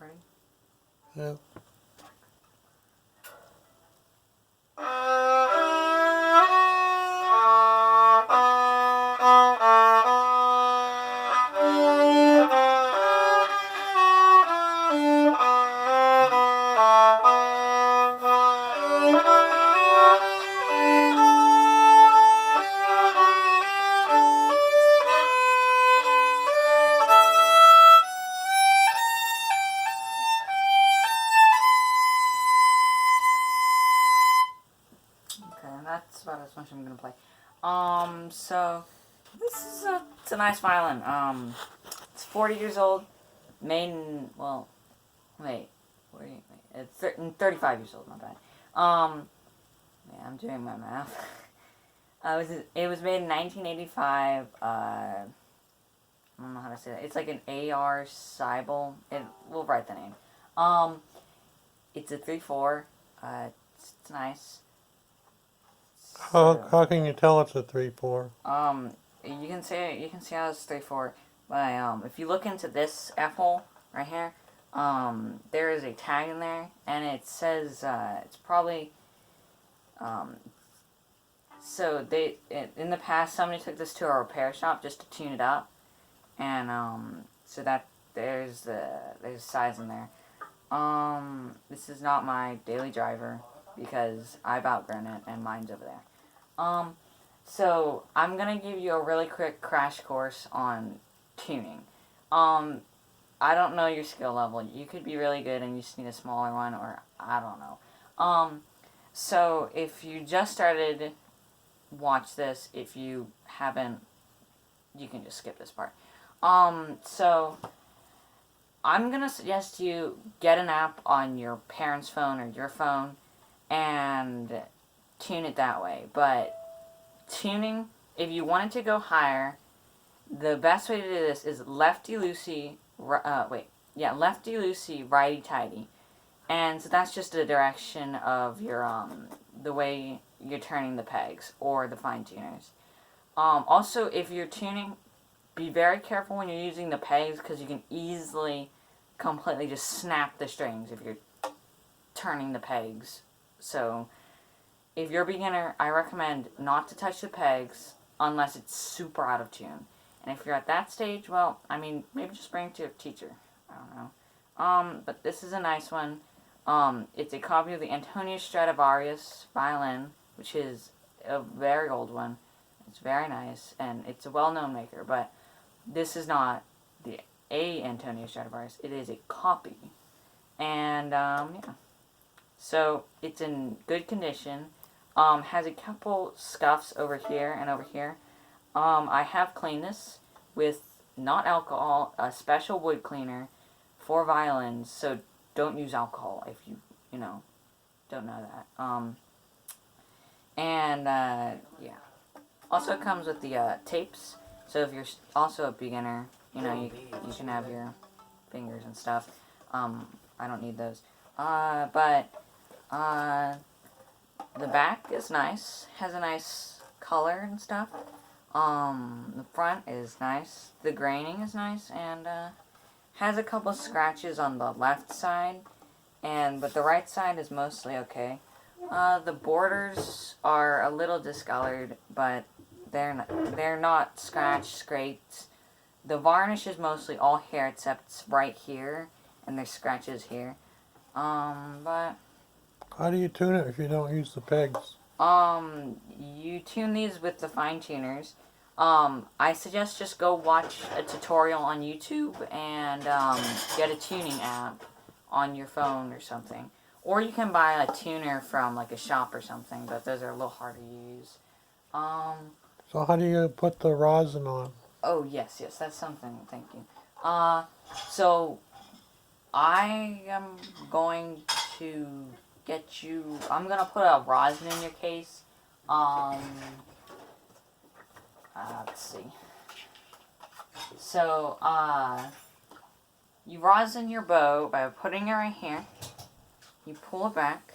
recording? Yeah. Okay, that's about as much I'm gonna play. So this is it's a nice violin. It's 40 years old. Made in, well, wait, it's 35 years old. My bad. Yeah, I'm doing my math. It was made in 1985. I don't know how to say that. It's like an A.R. Seidel. We'll write the name. It's a 3/4. It's nice. How can you tell it's a 3/4? You can see how it's 3/4 by if you look into this F hole right here, there is a tag in there, and it says it's probably so in the past somebody took this to a repair shop just to tune it up, and so that there's size in there. This is not my daily driver because I've outgrown it and mine's over there. So I'm gonna give you a really quick crash course on tuning. I don't know your skill level. You could be really good and you just need a smaller one, or I don't know. So if you just started, watch this. If you haven't, you can just skip this part. So I'm gonna suggest you get an app on your parents' phone or your phone and tune it that way. But tuning, if you wanted to go higher, the best way to do this is lefty loosey, lefty loosey, righty tighty, and so that's just a direction of your the way you're turning the pegs or the fine tuners. Also, if you're tuning, be very careful when you're using the pegs because you can easily completely just snap the strings if you're turning the pegs. So if you're a beginner, I recommend not to touch the pegs unless it's super out of tune. And if you're at that stage, well, I mean, maybe just bring it to a teacher. I don't know. But this is a nice one. It's a copy of the Antonio Stradivarius violin, which is a very old one. It's very nice, and it's a well-known maker, but this is not the Antonio Stradivarius. It is a copy. And, yeah. So, it's in good condition. Has a couple scuffs over here and over here. I have cleaned this with, not alcohol, a special wood cleaner for violins, so don't use alcohol if you don't know that. Yeah. Also, it comes with the tapes, so if you're also a beginner, you can have your fingers and stuff. I don't need those. But the back is nice, has a nice color and stuff. The front is nice, the graining is nice, and has a couple scratches on the left side, but the right side is mostly okay. The borders are a little discolored, but they're not scratched. The varnish is mostly all hair except right here, and there's scratches here. But How do you tune it if you don't use the pegs? you tune these with the fine tuners. I suggest just go watch a tutorial on YouTube and get a tuning app on your phone or something. Or you can buy a tuner from like a shop or something, but those are a little harder to use. So how do you put the rosin on? Oh, yes, that's something, thank you. So I am going to I'm going to put a rosin in your case. Let's see. So, you rosin your bow by putting it right here. You pull it back.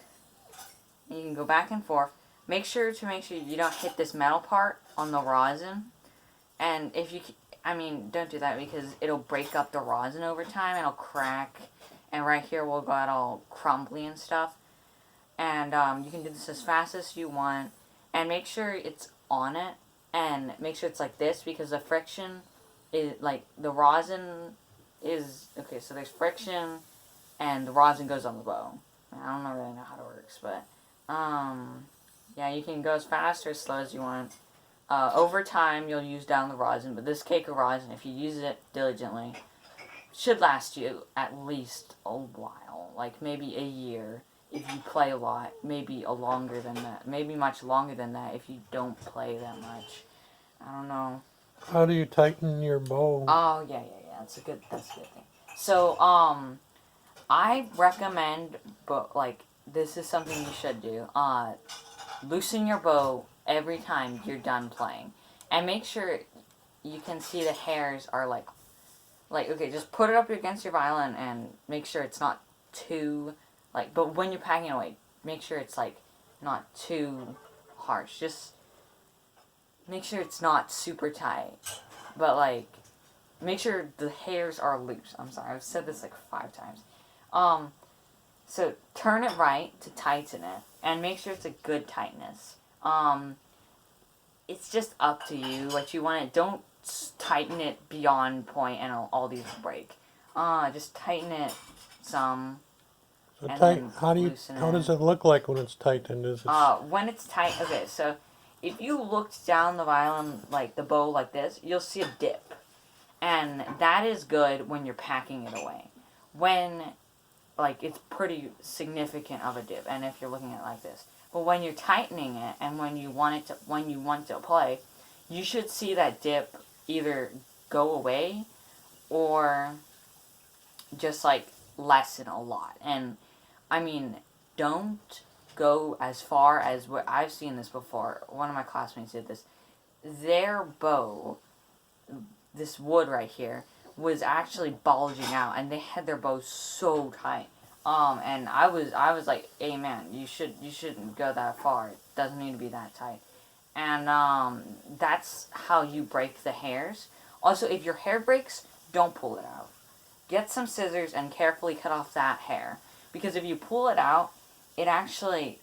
And you can go back and forth. Make sure you don't hit this metal part on the rosin. And if you, don't do that because it'll break up the rosin over time. It'll crack. and right here will get all crumbly and stuff. And you can do this as fast as you want, and make sure it's on it, and make sure it's like this, because the friction is like the rosin is okay. So there's friction, and the rosin goes on the bow. I don't really know how it works, but yeah, you can go as fast or as slow as you want. Over time, you'll use down the rosin, but this cake of rosin, if you use it diligently, should last you at least a while, like maybe a year if you play a lot, maybe a longer than that, maybe much longer than that if you don't play that much. I don't know. How do you tighten your bow? Oh yeah. That's a good thing. So I recommend, but like this is something you should do. Loosen your bow every time you're done playing, and make sure you can see the hairs are like okay, just put it up against your violin and make sure it's not too like. But when you're packing it away, make sure it's like not too harsh. Just make sure it's not super tight, but like make sure the hairs are loose. I'm sorry, I've said this like 5 times. So turn it right to tighten it, and make sure it's a good tightness. It's just up to you what you want it. Don't tighten it beyond point and all these break. Just tighten it some. So And tight. then How does it look like when it's tightened? Is it? When it's tight. Okay, so if you looked down the violin like the bow like this, you'll see a dip, and that is good when you're packing it away. When like it's pretty significant of a dip, and if you're looking at it like this. But when you're tightening it and when you want to play, you should see that dip either go away or just like lessen a lot. And I mean, don't go as far as what I've seen this before. One of my classmates did this. Their bow, this wood right here, was actually bulging out, and they had their bow so tight. And I was like, hey man, you shouldn't go that far. It doesn't need to be that tight. And that's how you break the hairs. Also, if your hair breaks, don't pull it out. Get some scissors and carefully cut off that hair, because if you pull it out, it actually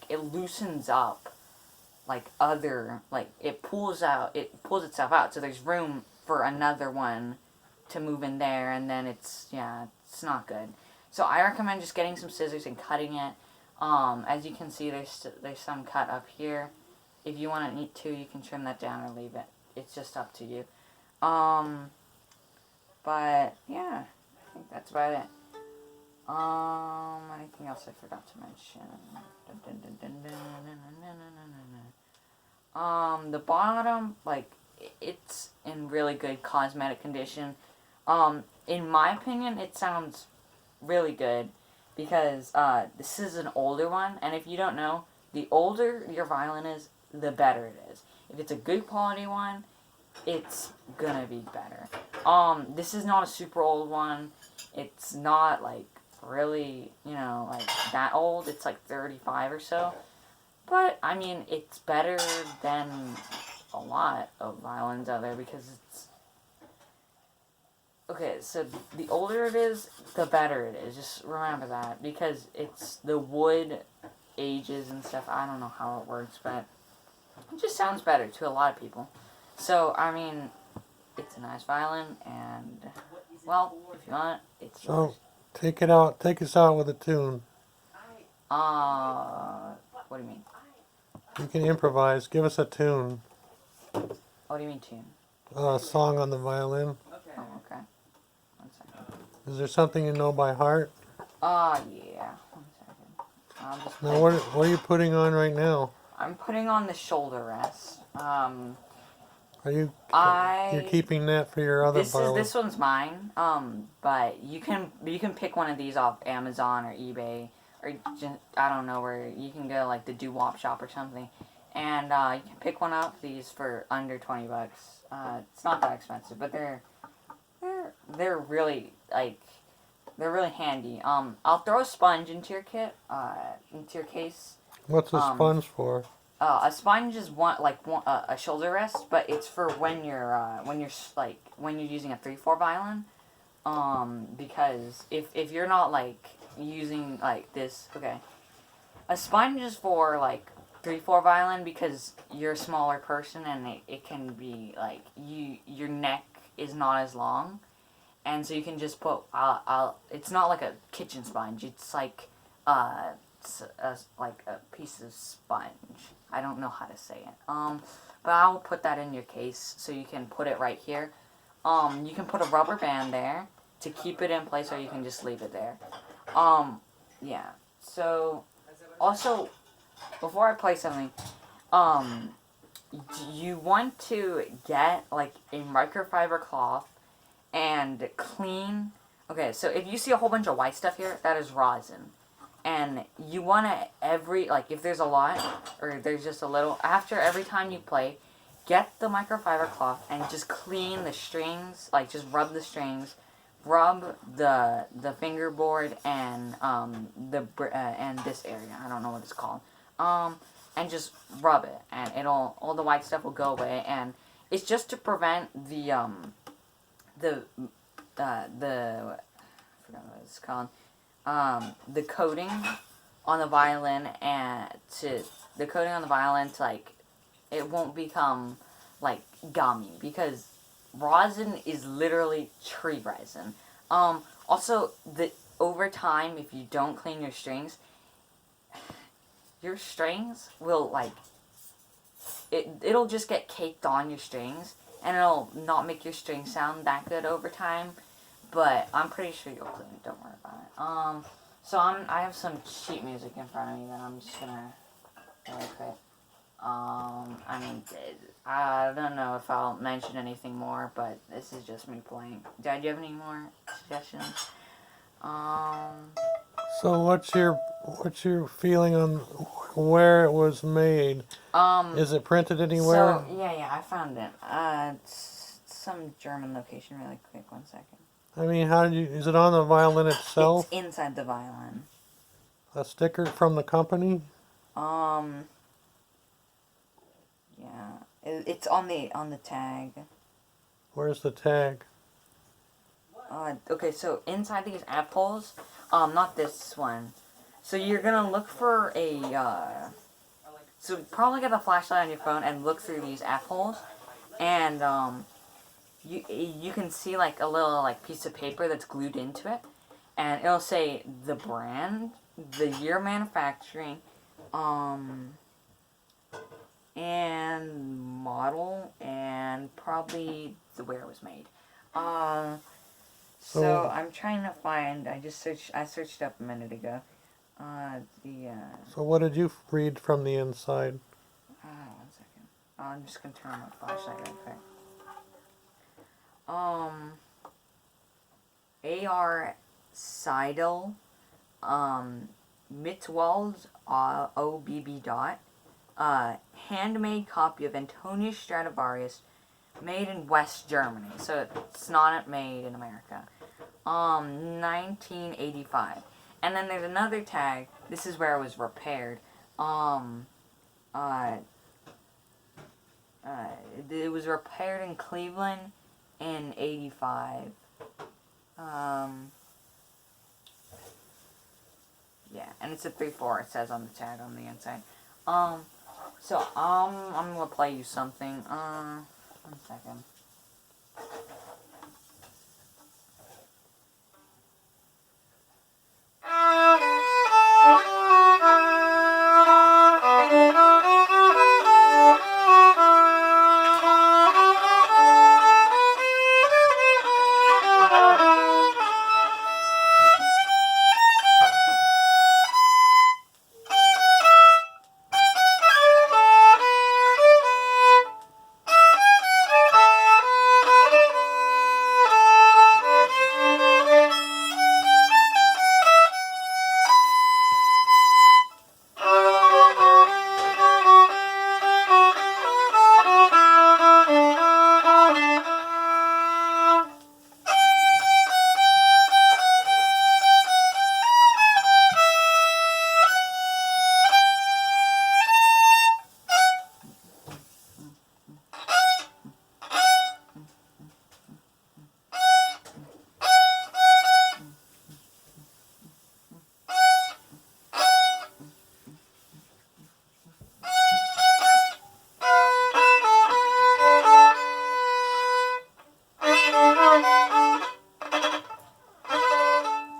it loosens up it pulls itself out, so there's room for another one to move in there, and then it's not good. So I recommend just getting some scissors and cutting it. As you can see, there's some cut up here. If you want to need to, you can trim that down or leave it. It's just up to you. But yeah, I think that's about it. Anything else I forgot to mention? The bottom, it's in really good cosmetic condition. In my opinion, it sounds really good because this is an older one, and if you don't know, the older your violin is, the better it is. If it's a good quality one, it's gonna be better. This is not a super old one. It's not really, that old. It's 35 or so. But, I mean, it's better than a lot of violins out there because it's... Okay, so the older it is, the better it is. Just remember that. Because it's the wood ages and stuff. I don't know how it works, but it just sounds better to a lot of people. So, I mean, it's a nice violin, and, well, if you want it, it's yours. Take us out with a tune. What do you mean? You can improvise. Give us a tune. What do you mean tune? A song on the violin. Oh, okay. 1 second. Is there something you know by heart? Yeah. 1 second. I'll just Now, what are you putting on right now? I'm putting on the shoulder rest. You're keeping that for your other violin? This one's mine. But you can pick one of these off Amazon or eBay, or just, I don't know where you can go, the doo-wop shop or something, and you can pick one up. These for under $20. It's not that expensive, but they're really they're really handy. I'll throw a sponge into your kit, into your case. What's a sponge for? A sponge is a shoulder rest, but it's for when you're using a 3/4 violin. Because if you're not like using like this, okay, a sponge is for like 3/4 violin because you're a smaller person and it can be like your neck is not as long, and so you can just put it's not like a kitchen sponge, it's like like a piece of sponge. I don't know how to say it. But I'll put that in your case so you can put it right here. You can put a rubber band there to keep it in place, or you can just leave it there. Yeah. So, also, before I play something, you want to get like a microfiber cloth and clean. Okay, so if you see a whole bunch of white stuff here, that is rosin. And you want to like if there's a lot or there's just a little, after every time you play, get the microfiber cloth and just clean the strings, like just rub the strings, rub the fingerboard and and this area. I don't know what it's called. And just rub it, and all the white stuff will go away, and it's just to prevent the I forgot what it's called. The coating on the violin to like it won't become like gummy, because rosin is literally tree resin. Also, over time, if you don't clean your strings will like it'll just get caked on your strings, and it'll not make your strings sound that good over time. But I'm pretty sure you'll clean it. Don't worry about it. So I have some sheet music in front of me that I'm just gonna really quick. I mean, I don't know if I'll mention anything more, but this is just me playing. Dad, do you have any more suggestions? So what's your feeling on where it was made? Is it printed anywhere? So yeah, I found it. It's some German location. Really quick, 1 second. I mean, is it on the violin itself? It's inside the violin. A sticker from the company? Yeah, it's on the tag. Where's the tag? Okay, so inside these apples, not this one. So you're gonna look for so probably get a flashlight on your phone and look through these apples, and you can see like a little like piece of paper that's glued into it, and it'll say the brand, the year manufacturing, and model, and probably where it was made. So I'm trying to find. I searched up a minute ago. So what did you read from the inside? 1 second. I'm just gonna turn on my flashlight real quick. A.R. Seidel, Mitwald, OBB dot, handmade copy of Antonius Stradivarius, made in West Germany. So it's not made in America. 1985. And then there's another tag. This is where it was repaired. It was repaired in Cleveland in 85. Yeah, and it's a 3/4. It says on the tag on the inside. So I'm gonna play you something. 1 second.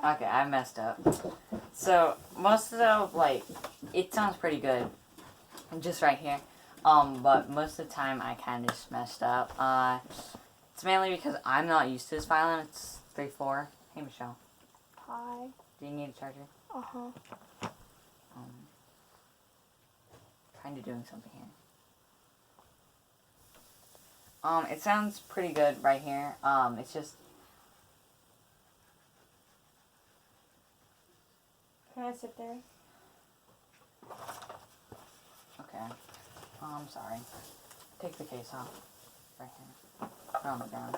Okay, I messed up. So most of the like, it sounds pretty good, just right here. But most of the time I kind of just messed up. It's mainly because I'm not used to this violin. It's 3/4. Hey Michelle, Hi. do you need a charger? Kind of doing something here. It sounds pretty good right here. It's just. Can I sit there? Okay. I'm sorry. Take the case off. Right here. Put it on the ground.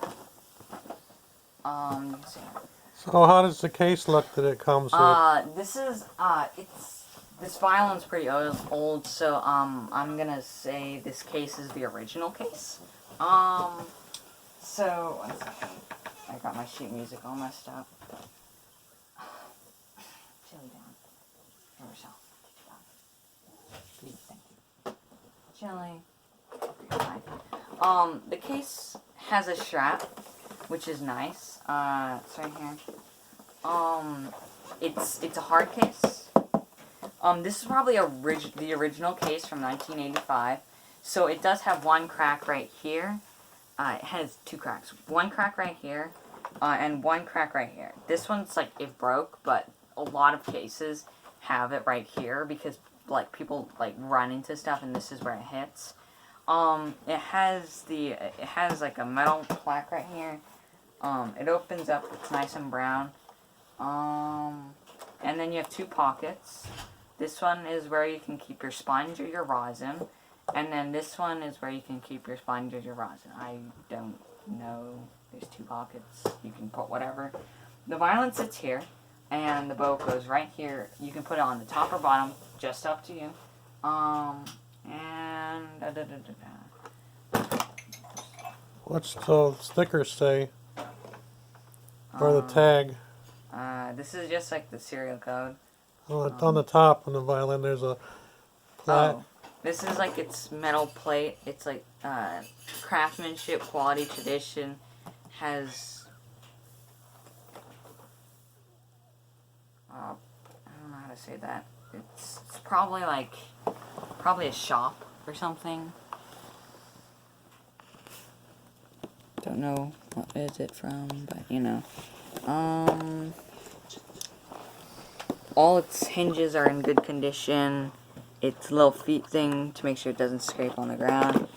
You can see. So how does the case look that it comes with? This is, this violin's pretty old, so, I'm gonna say this case is the original case. So, one second. I got my sheet music all messed up. Chili down. Here, Michelle. Please, thank you. Chili. Okay, the case has a strap, which is nice. It's right here. It's a hard case. This is probably the original case from 1985. So it does have one crack right here. It has two cracks. One crack right here, and one crack right here. This one's like it broke, but a lot of cases have it right here because like people like run into stuff, and this is where it hits. It has like a metal plaque right here. It opens up. It's nice and brown. And then you have two pockets. This one is where you can keep your sponge or your rosin. And then this one is where you can keep your sponge or your rosin. I don't know. There's two pockets. You can put whatever. The violin sits here. And the bow goes right here. You can put it on the top or bottom. Just up to you. What's the sticker say? Or the tag? This is just like the serial code. On the top of the violin there's a plaque. Oh, this is like its metal plate. It's like craftsmanship, quality, tradition. Has I don't know how to say that. It's probably a shop or something. Don't know what is it from, but you know. All its hinges are in good condition. Its little feet thing to make sure it doesn't scrape on the ground.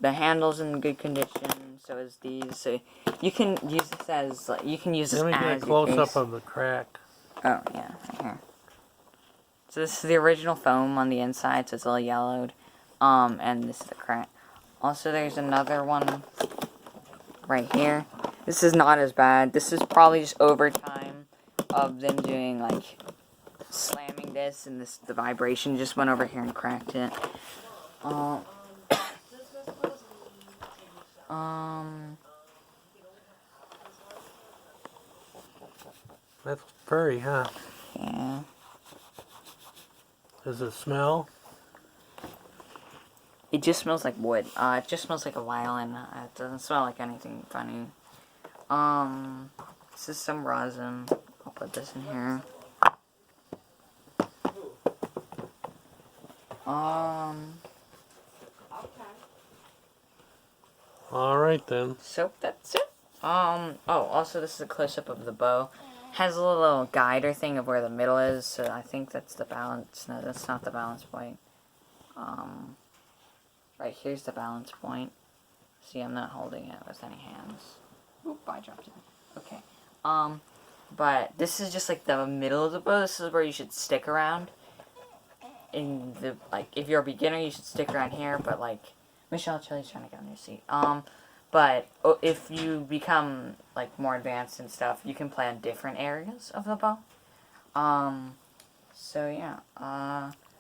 The handle's in good condition. So is these. So you can use this as Let me get a close up of the crack. Oh yeah, right here. So this is the original foam on the inside, so it's all yellowed. And this is the crack. Also, there's another one right here. This is not as bad. This is probably just over time of them doing like slamming this, and the vibration just went over here and cracked it. That's furry, huh? Yeah. Does it smell? It just smells like wood. It just smells like a violin. It doesn't smell like anything funny. This is some rosin. I'll put this in here. Alright then. So that's it. Also this is a close-up of the bow. Has a little guider thing of where the middle is, so I think that's the balance. No, that's not the balance point. Right here's the balance point. See, I'm not holding it with any hands. Oop, I dropped it. Okay. But this is just like the middle of the bow. This is where you should stick around. In the, like, if you're a beginner, you should stick around here, but like, Michelle Chili's trying to get on your seat. But if you become like more advanced and stuff, you can play on different areas of the bow. So yeah.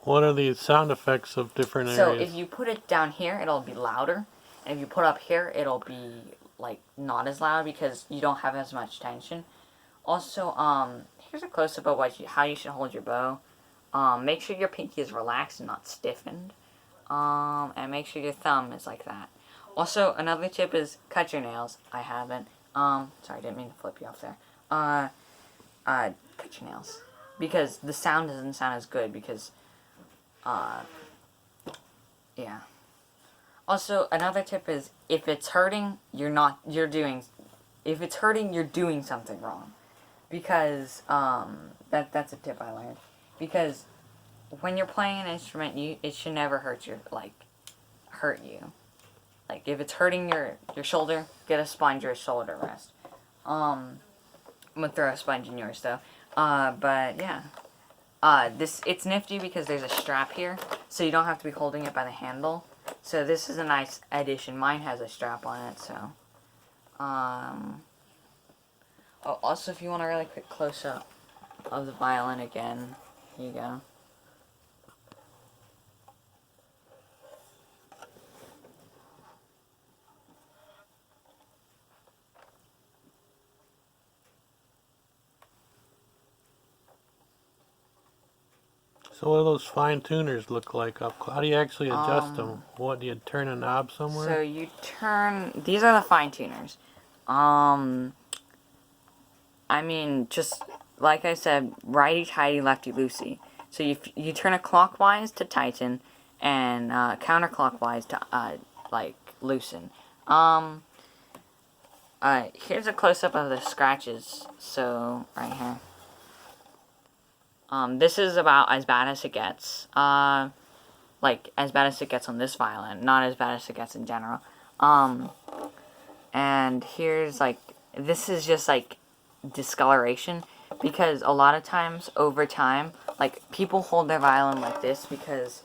What are the sound effects of different areas? So if you put it down here, it'll be louder, and if you put it up here, it'll be like not as loud because you don't have as much tension. Also, here's a close up of how you should hold your bow. Make sure your pinky is relaxed and not stiffened. And make sure your thumb is like that. Also, another tip is cut your nails. I haven't. Sorry, I didn't mean to flip you off there. Cut your nails. Because the sound doesn't sound as good because, yeah. Also, another tip is, if it's hurting, if it's hurting, you're doing something wrong. Because, that's a tip I learned. Because when you're playing an instrument, it should never hurt you. Like, if it's hurting your shoulder, get a sponge or a shoulder rest. I'm gonna throw a sponge in yours, though. But, yeah. It's nifty because there's a strap here, so you don't have to be holding it by the handle. So this is a nice addition. Mine has a strap on it, so. Oh, also, if you want a really quick close-up of the violin again, here you go. So what do those fine tuners look like up? How do you actually adjust them? What, do you turn a knob somewhere? So you turn, these are the fine tuners. I mean, just like I said, righty-tighty, lefty-loosey. So you turn it clockwise to tighten, and counterclockwise to, like, loosen. Here's a close-up of the scratches. So, right here. This is about as bad as it gets. Like, as bad as it gets on this violin, not as bad as it gets in general. And here's, like, this is just, like, discoloration, because a lot of times, over time, like, people hold their violin like this, because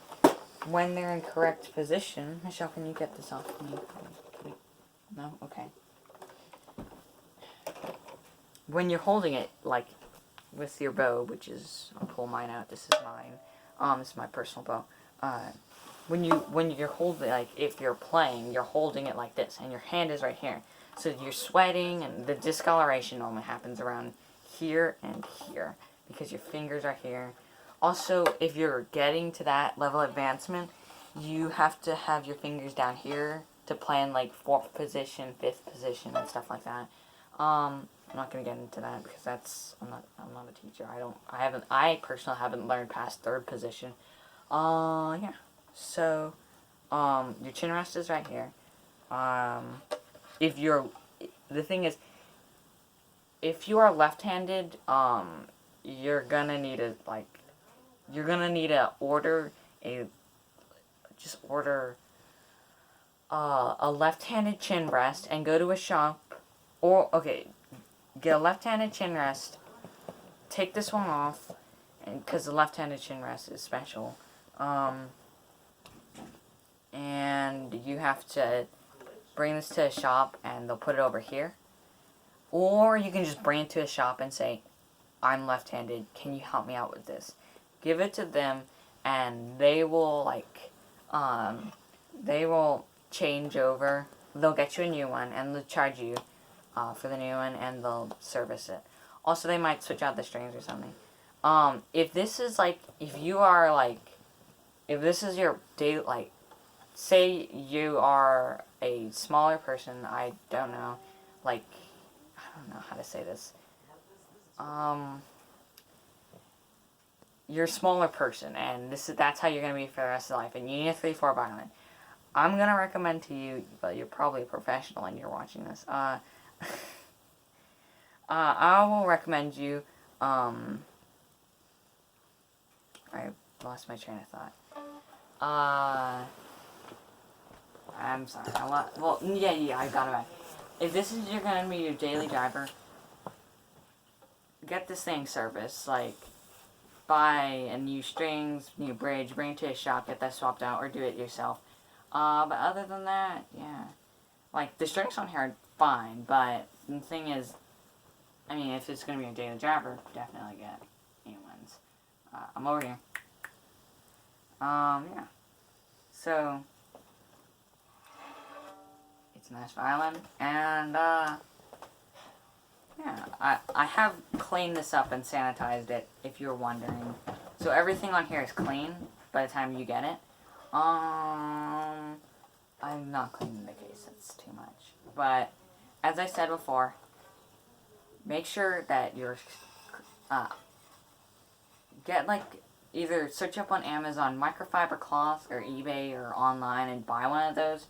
when they're in correct position... Michelle, can you get this off me? No? Okay. When you're holding it, like, with your bow, which is, I'll pull mine out, this is mine, this is my personal bow, when you're holding, like, if you're playing, you're holding it like this, and your hand is right here, so you're sweating, and the discoloration normally happens around here and here, because your fingers are here. Also, if you're getting to that level of advancement, you have to have your fingers down here to play in, like, 4th position, 5th position, and stuff like that. I'm not gonna get into that because I'm not a teacher. I personally haven't learned past 3rd position. Yeah. So, your chin rest is right here. The thing is, if you are left-handed, you're gonna need to order a left-handed chin rest and go to a shop, get a left-handed chin rest, take this one off, because the left-handed chin rest is special, and you have to bring this to a shop and they'll put it over here, or you can just bring it to a shop and say, I'm left-handed, can you help me out with this? Give it to them, and they will, change over, they'll get you a new one, and they'll charge you for the new one, and they'll service it. Also, they might switch out the strings or something. If this is, if this is your day, say you are a smaller person, I don't know how to say this. You're a smaller person, and that's how you're going to be for the rest of life, and you need a 3/4 violin. I'm going to recommend to you, but you're probably a professional and you're watching this, I will recommend you, I lost my train of thought. I'm sorry, I got it back. If this is going to be your daily driver, get this thing serviced, buy a new strings, new bridge, bring it to a shop, get that swapped out, or do it yourself. But other than that, yeah. The strings on here are fine, but the thing is, if it's going to be a daily driver, definitely get new ones. I'm over here. Yeah. So, it's a nice violin, and, yeah, I have cleaned this up and sanitized it, if you're wondering. So everything on here is clean by the time you get it. I'm not cleaning the case, it's too much. But as I said before, make sure that you're get like either search up on Amazon microfiber cloth or eBay or online and buy one of those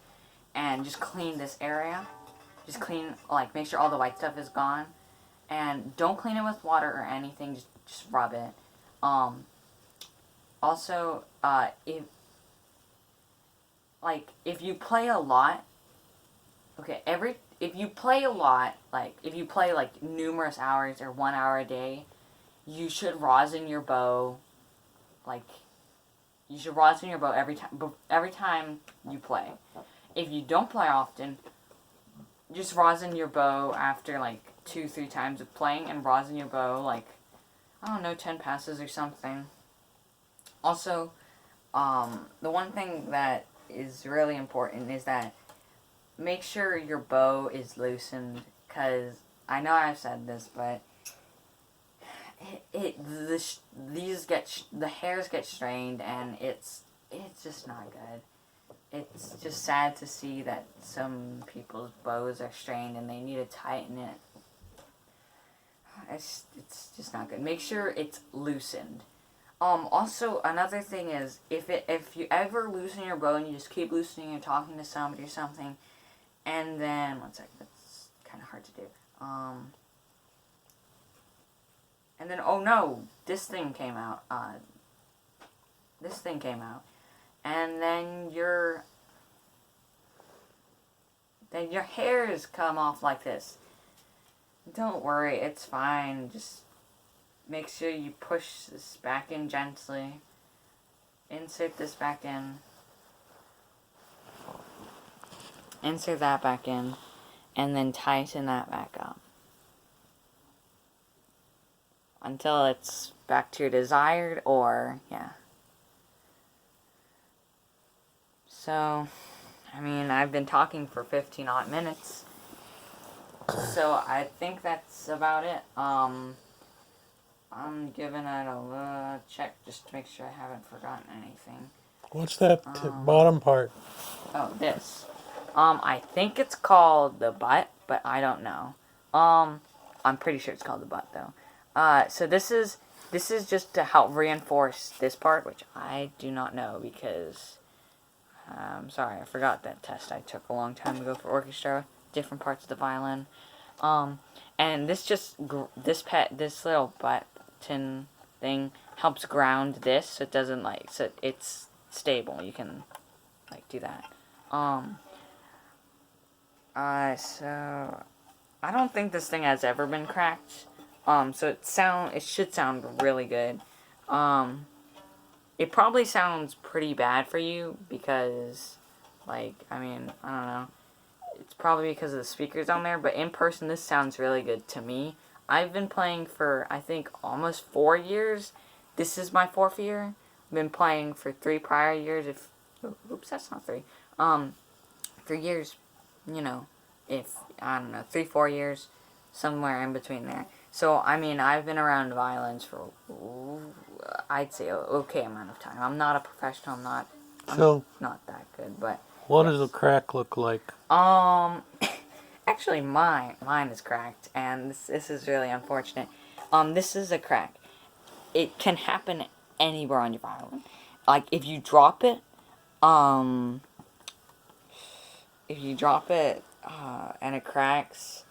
and just clean this area. Just clean, like, make sure all the white stuff is gone. And don't clean it with water or anything, just rub it. Also, if you play a lot, okay, if you play a lot, like, if you play, like, numerous hours or 1 hour a day, you should rosin your bow, like, you should rosin your bow every time you play. If you don't play often, just rosin your bow after, like, 2-3 times of playing, and rosin your bow, like, I don't know, 10 passes or something. Also, the one thing that is really important is that make sure your bow is loosened, because I know I've said this, but the hairs get strained, and it's just not good. It's just sad to see that some people's bows are strained and they need to tighten it. It's just not good. Make sure it's loosened. Also, another thing is, if you ever loosen your bow and you just keep loosening, you're talking to somebody or something, and then, one second, that's kind of hard to do. And then, oh no, this thing came out. And then your hairs come off like this. Don't worry, it's fine. Just make sure you push this back in gently. Insert this back in. Insert that back in. And then tighten that back up. Until it's back to your desired, or, yeah. So, I mean, I've been talking for 15 odd minutes. So, I think that's about it. I'm giving it a check just to make sure I haven't forgotten anything. What's that bottom part? Oh, this. I think it's called the butt, but I don't know. I'm pretty sure it's called the butt, though. So this is just to help reinforce this part, which I do not know because... I'm sorry, I forgot that test I took a long time ago for orchestra, different parts of the violin. And this this little button thing helps ground this, so it doesn't, like, so it's stable. You can, like, do that. So I don't think this thing has ever been cracked. So it should sound really good. It probably sounds pretty bad for you because, like, I mean, I don't know. It's probably because of the speakers on there, but in person, this sounds really good to me. I've been playing for, I think, almost 4 years. This is my 4th year. I've been playing for 3 prior years. Oops, that's not 3. 3 years, you know, I don't know, 3-4 years, somewhere in between there. So, I mean, I've been around violins for, I'd say, an okay amount of time. I'm not a professional. I'm not that good, but... What does a crack look like? Actually, mine is cracked, and this is really unfortunate. This is a crack. It can happen anywhere on your violin. Like, if you drop it, and it cracks,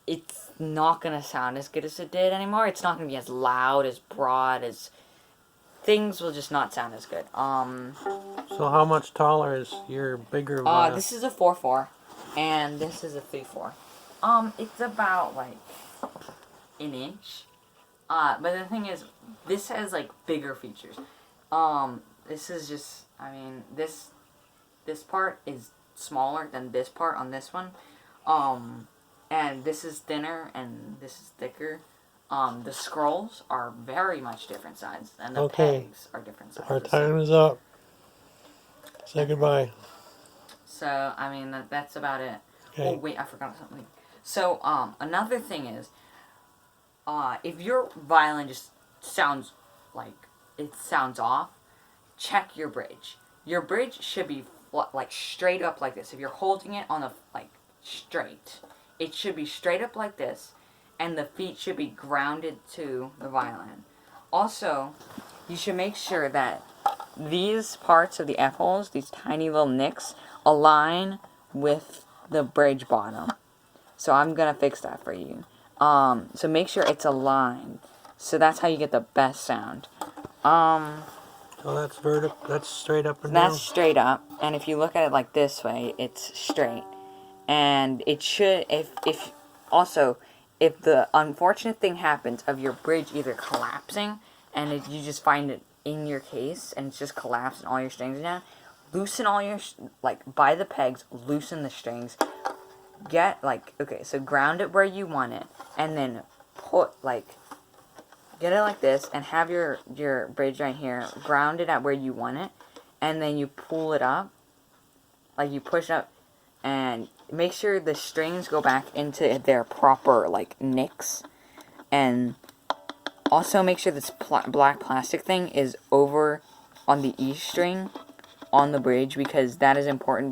it's not gonna sound as good as it did anymore. It's not gonna be as loud, as broad, as... Things will just not sound as good. So how much taller is your bigger violin? This is a 4/4, and this is a 3/4. It's about, like, an inch. But the thing is, this has, like, bigger features. This is just, I mean, this part is smaller than this part on this one. And this is thinner, and this is thicker. The scrolls are very much different sizes, and the pegs are different sizes. Our time is up. Say goodbye. So, I mean, that's about it. Okay. Oh, wait, I forgot something. So, another thing is, if your violin just sounds like it sounds off, check your bridge. Your bridge should be, like, straight up like this. If you're holding it on the, like, straight, it should be straight up like this, and the feet should be grounded to the violin. Also, you should make sure that these parts of the F-holes, these tiny little nicks, align with the bridge bottom. So I'm going to fix that for you. So make sure it's aligned. So that's how you get the best sound. So that's vertical. That's straight up and down. That's straight up, and if you look at it like this way, it's straight. And it should, if the unfortunate thing happens of your bridge either collapsing, and you just find it in your case, and it's just collapsed and all your strings are down, loosen all your, by the pegs, loosen the strings. So ground it where you want it, and then get it like this, and have your bridge right here, ground it at where you want it, and then you pull it up, you push up, and make sure the strings go back into their proper, nicks, and also make sure this black plastic thing is over on the E string on the bridge, because that is important.